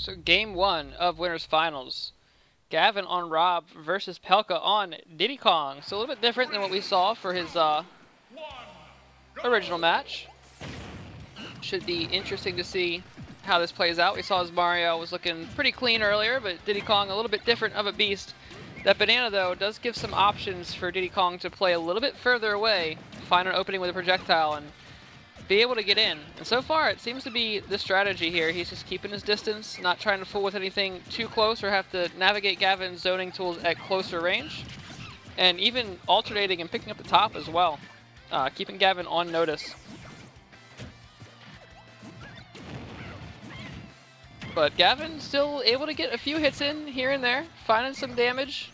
So game one of winners finals. Gavin on Rob versus Pelca on Diddy Kong. So a little bit different than what we saw for his original match. Should be interesting to see how this plays out. We saw his Mario was looking pretty clean earlier, but Diddy Kong a little bit different of a beast. That banana, though, does give some options for Diddy Kong to play a little bit further away, find an opening with a projectile, and be able to get in. And so far, it seems to be the strategy here. He's just keeping his distance, not trying to fool with anything too close or have to navigate Gavin's zoning tools at closer range. And even alternating and picking up the top as well, keeping Gavin on notice. But Gavin still able to get a few hits in here and there, finding some damage.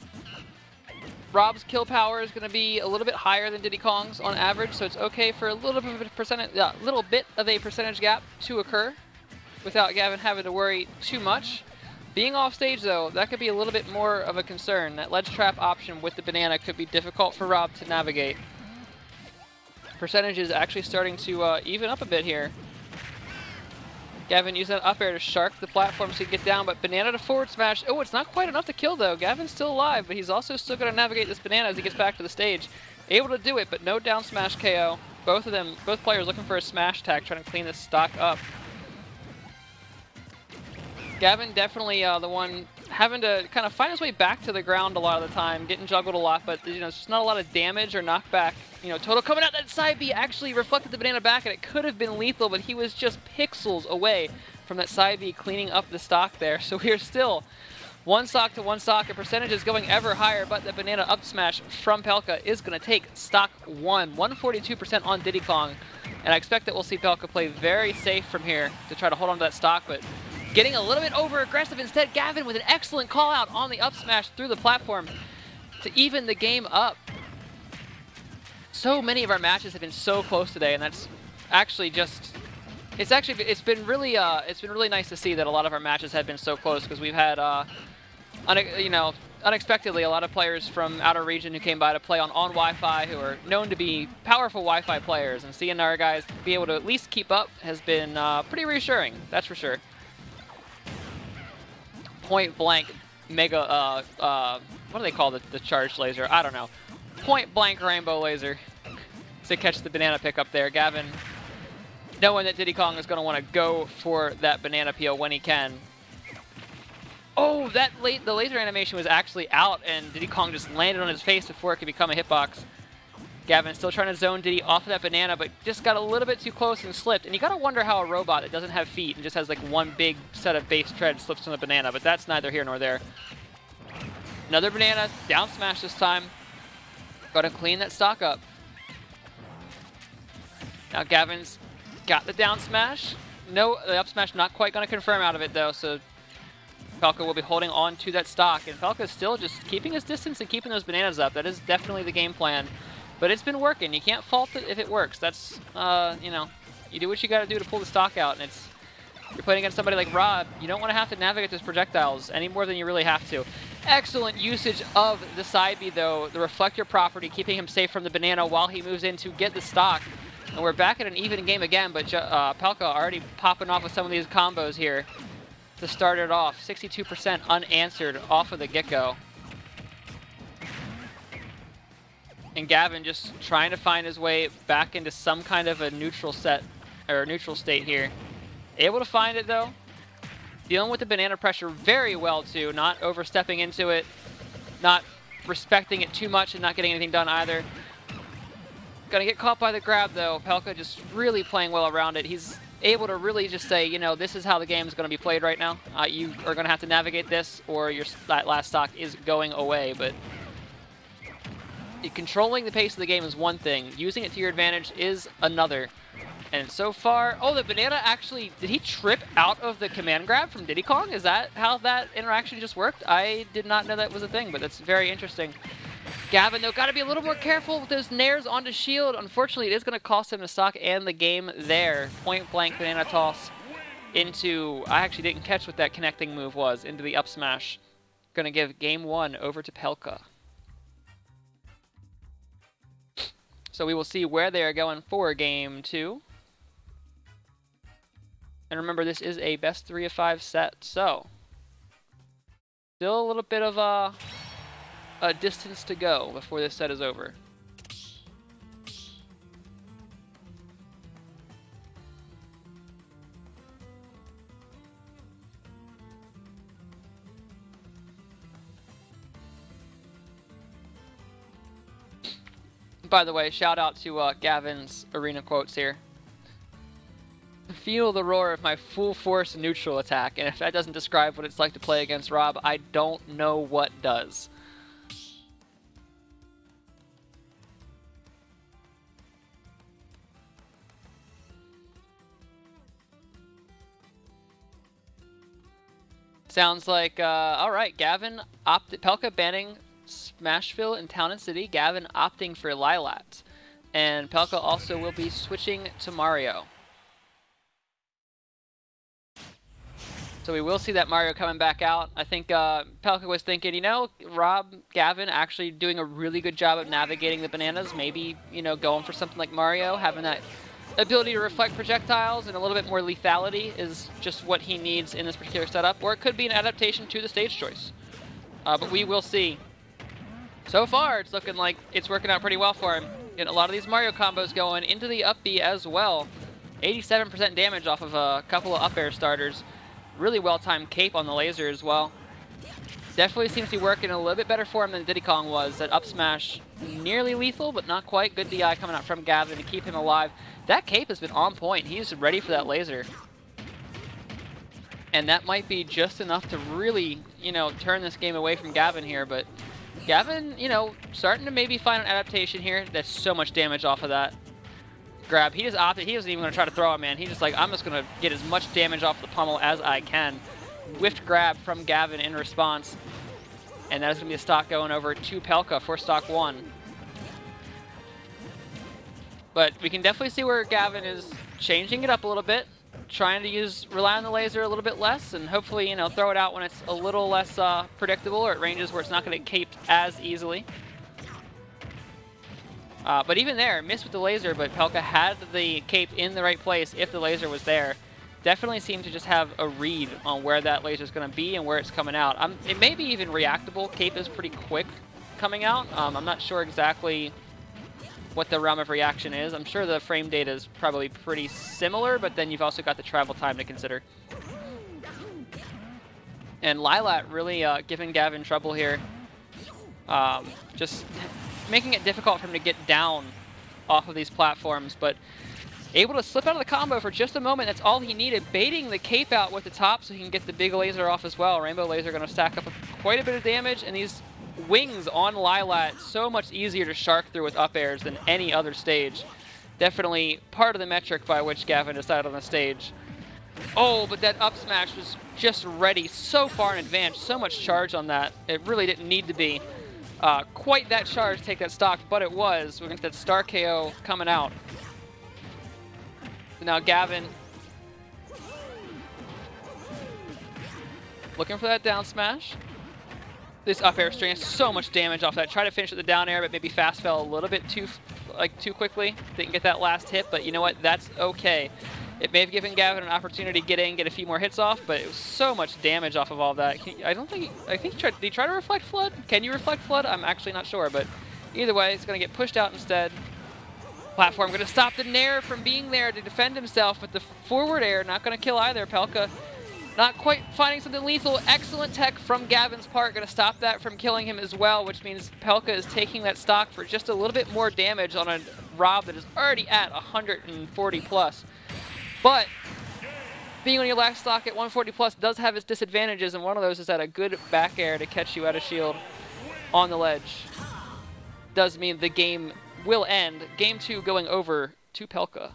Rob's kill power is going to be a little bit higher than Diddy Kong's on average, so it's okay for a little bit of a percentage gap to occur without Gavin having to worry too much. Being off stage, though, that could be a little bit more of a concern. That ledge trap option with the banana could be difficult for Rob to navigate. Percentage is actually starting to even up a bit here. Gavin using that up air to shark the platform so he can get down, but banana to forward smash. Oh, it's not quite enough to kill, though. Gavin's still alive, but he's also still going to navigate this banana as he gets back to the stage. Able to do it, but no down smash KO. Both players looking for a smash tag, trying to clean this stock up. Gavin definitely the one having to kind of find his way back to the ground a lot of the time, getting juggled a lot, but it's just not a lot of damage or knockback. Total coming out that side B actually reflected the banana back, and it could have been lethal, but he was just pixels away from that side B cleaning up the stock there. So we're still one stock to one stock, and percentage is going ever higher, but the banana up smash from Pelca is going to take stock one, 142% on Diddy Kong. And I expect that we'll see Pelca play very safe from here to try to hold on to that stock, but getting a little bit over aggressive instead. Gavin with an excellent call out on the up smash through the platform to even the game up. So many of our matches have been so close today, and that's actually just it's been really nice to see that a lot of our matches have been so close, because we've had unexpectedly a lot of players from outer region who came by to play on Wi-Fi who are known to be powerful Wi-Fi players, and seeing our guys be able to at least keep up has been pretty reassuring, that's for sure. Point blank mega what do they call the charged laser? I don't know. Point blank rainbow laser to catch the banana pick up there. Gavin, knowing that Diddy Kong is going to want to go for that banana peel when he can. Oh, the laser animation was actually out, and Diddy Kong just landed on his face before it could become a hitbox. Gavin still trying to zone Diddy off of that banana, but just got a little bit too close and slipped. And you gotta wonder how a robot that doesn't have feet and just has like one big set of base tread slips on the banana, but that's neither here nor there. Another banana, down smash this time. Gotta clean that stock up. Now Gavin's got the down smash. No, the up smash not quite gonna confirm out of it though, so Pelca will be holding on to that stock, and Pelca is still just keeping his distance and keeping those bananas up. That is definitely the game plan. But it's been working. You can't fault it if it works. That's, you do what you got to do to pull the stock out. And you're playing against somebody like Rob. You don't want to have to navigate those projectiles any more than you really have to. Excellent usage of the side B, though. The reflector property, keeping him safe from the banana while he moves in to get the stock. And we're back at an even game again, but Pelca already popping off with some of these combos here to start it off. 62% unanswered off of the get-go. And Gavin just trying to find his way back into some kind of a neutral set, or neutral state here. Able to find it though. Dealing with the banana pressure very well too, not overstepping into it, not respecting it too much and not getting anything done either. Gonna get caught by the grab though. Pelca just really playing well around it. He's able to really just say, this is how the game is going to be played right now. You are going to have to navigate this or that last stock is going away, but controlling the pace of the game is one thing. Using it to your advantage is another. And so far, oh, the banana actually, did he trip out of the command grab from Diddy Kong? Is that how that interaction just worked? I did not know that was a thing, but that's very interesting. Gavin, though, got to be a little more careful with those nairs onto shield. Unfortunately, it is going to cost him the stock and the game there. Point blank banana toss into, I actually didn't catch what that connecting move was, into the up smash. Going to give game one over to Pelca. So we will see where they are going for game two. And remember, this is a best 3 of 5 set, so still a little bit of a distance to go before this set is over. By the way, shout out to Gavin's arena quotes here. Feel the roar of my full force neutral attack, and if that doesn't describe what it's like to play against Rob, I don't know what does. Sounds like, alright, Gavin Pelca banning Smashville and Town and City, Gavin opting for Lilat. And Pelca also will be switching to Mario. So we will see that Mario coming back out. I think Pelca was thinking, you know, Gavin actually doing a really good job of navigating the bananas. Maybe, you know, going for something like Mario, having that ability to reflect projectiles and a little bit more lethality is just what he needs in this particular setup. Or it could be an adaptation to the stage choice. But we will see. So far, it's looking like it's working out pretty well for him. Getting a lot of these Mario combos going into the up B as well. 87% damage off of a couple of up air starters. Really well-timed cape on the laser as well. Definitely seems to be working a little bit better for him than Diddy Kong was. That up smash nearly lethal, but not quite. Good DI coming out from Gavin to keep him alive. That cape has been on point. He's ready for that laser. And that might be just enough to really, you know, turn this game away from Gavin here, but Gavin, you know, starting to maybe find an adaptation here. That's so much damage off of that grab. He just opted. He wasn't even going to try to throw it, man. He's just like, I'm just going to get as much damage off the pummel as I can. Whiffed grab from Gavin in response. And that is going to be a stock going over to Pelca for stock 1. But we can definitely see where Gavin is changing it up a little bit. Trying to rely on the laser a little bit less, and hopefully, you know, throw it out when it's a little less predictable, or at ranges where it's not going to get caped as easily. But even there, missed with the laser, but Pelca had the cape in the right place if the laser was there. Definitely seemed to just have a read on where that laser is going to be and where it's coming out. It may be even reactable. Cape is pretty quick coming out. I'm not sure exactly what the realm of reaction is. I'm sure the frame data is probably pretty similar, but then you've also got the travel time to consider. And Lilat really giving Gavin trouble here. Just making it difficult for him to get down off of these platforms, but able to slip out of the combo for just a moment. That's all he needed. Baiting the cape out with the top so he can get the big laser off as well. Rainbow laser going to stack up quite a bit of damage, and these wings on Lilat so much easier to shark through with up airs than any other stage. Definitely part of the metric by which Gavin decided on the stage. Oh, but that up smash was just ready so far in advance. So much charge on that. It really didn't need to be quite that charge to take that stock, but it was. We're going to get that star KO coming out. So now Gavin looking for that down smash. This up air string has so much damage off that. Try to finish with the down air, but maybe fast fell a little bit too quickly. Didn't get that last hit, but you know what? That's okay. It may have given Gavin an opportunity to get in, get a few more hits off, but it was so much damage off of all that. I think did he try to reflect flood? Can you reflect flood? I'm actually not sure, but either way, it's going to get pushed out instead. Platform going to stop the Nair from being there to defend himself, but the forward air not going to kill either. Pelca not quite finding something lethal. Excellent tech from Gavin's part. Going to stop that from killing him as well, which means Pelca is taking that stock for just a little bit more damage on a Rob that is already at 140 plus. But being on your last stock at 140 plus does have its disadvantages, and one of those is that a good back air to catch you out of shield on the ledge does mean the game will end. Game 2 going over to Pelca.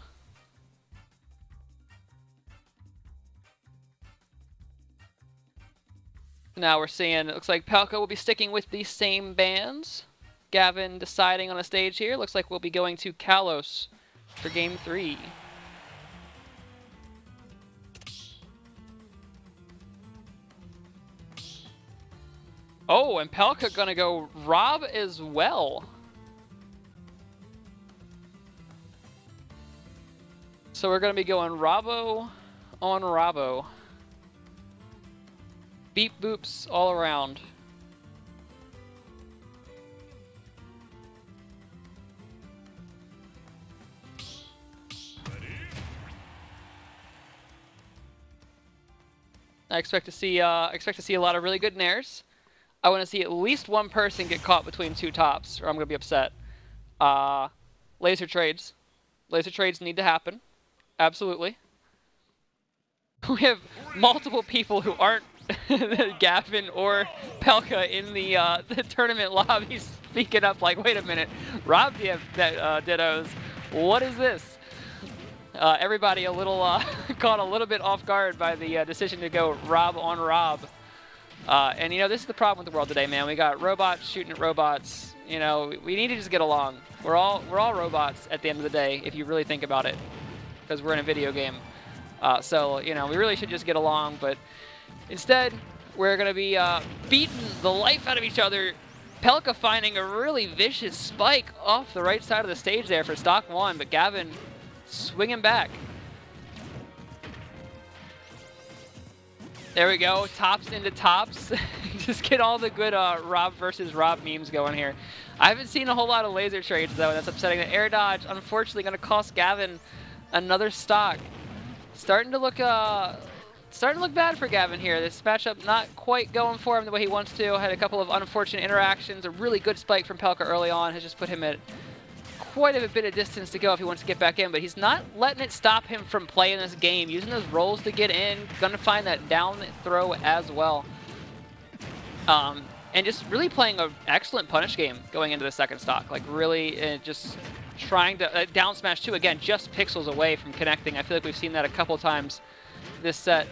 Now we're seeing, it looks like Pelca will be sticking with the same bands. Gavin deciding on a stage here. Looks like we'll be going to Kalos for game 3. Oh, and Pelca gonna go Rob as well. So we're gonna be going Robbo on Robbo. Beep boops all around. I expect to see a lot of really good nairs. I want to see at least one person get caught between two tops, or I'm gonna be upset. Laser trades. Laser trades need to happen. Absolutely. We have multiple people who aren't Gavin or Pelca in the tournament lobby speaking up like, wait a minute, Rob dittos. What is this? Everybody a little caught a little bit off guard by the decision to go Rob on Rob. And you know, this is the problem with the world today, man. We got robots shooting at robots. You know, we need to just get along. We're all robots at the end of the day, if you really think about it, because we're in a video game. So you know, we really should just get along. But instead, we're gonna be beating the life out of each other. Pelca finding a really vicious spike off the right side of the stage there for stock one, but Gavin swinging back. There we go, tops into tops. Just get all the good Rob versus Rob memes going here. I haven't seen a whole lot of laser trades though, and that's upsetting. The air dodge, unfortunately, going to cost Gavin another stock. Starting to look bad for Gavin here. This matchup not quite going for him the way he wants to. Had a couple of unfortunate interactions. A really good spike from Pelca early on has just put him at quite a bit of distance to go if he wants to get back in, but he's not letting it stop him from playing this game, using those rolls to get in, gonna find that down throw as well. And just really playing an excellent punish game going into the second stock, like really just trying to, down smash too, again, just pixels away from connecting. I feel like we've seen that a couple times this set.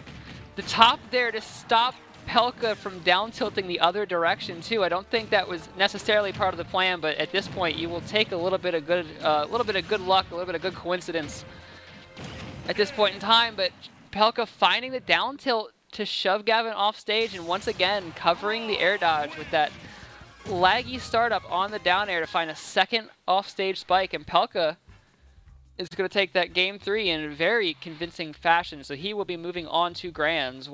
The top there to stop Pelca from down tilting the other direction too. I don't think that was necessarily part of the plan, but at this point you will take a little bit of good luck, a little bit of good coincidence at this point in time. But Pelca finding the down tilt to shove Gavin off stage, and once again covering the air dodge with that laggy startup on the down air to find a second off stage spike, and Pelca is going to take that game 3 in a very convincing fashion, so he will be moving on to Grands.